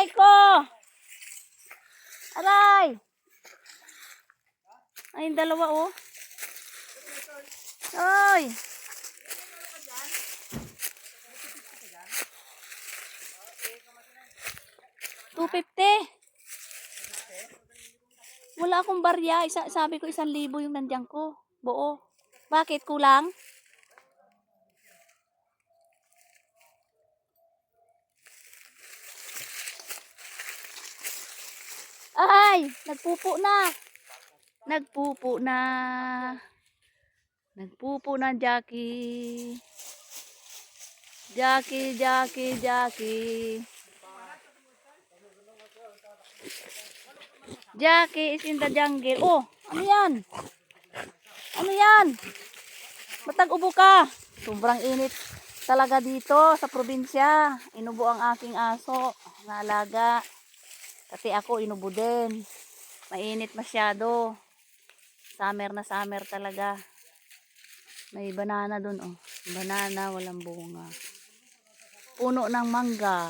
Aray ko! Aray! Ay, yung dalawa oh. Ay! $250. Wala akong barya. Sabi ko 1,000 yung nandiyan ko. Buo. Bakit? Kulang? Ay! Nagpupo na. Nagpupo na. Nagpupo na, Jackie. Jackie. Jackie is in the jungle. Oh, ano yan? Ano yan? Matag-ubo ka. Sobrang init talaga dito sa probinsya. Inubo ang aking aso na alaga. Kasi ako inubo din. Mainit masyado. Summer na summer talaga. May banana dun oh. Banana, walang bunga. Puno ng mangga.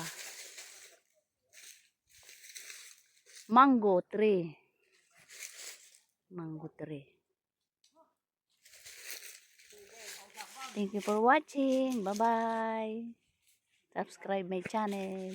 Mango tree. Mango tree. Thank you for watching. Bye-bye. Subscribe my channel.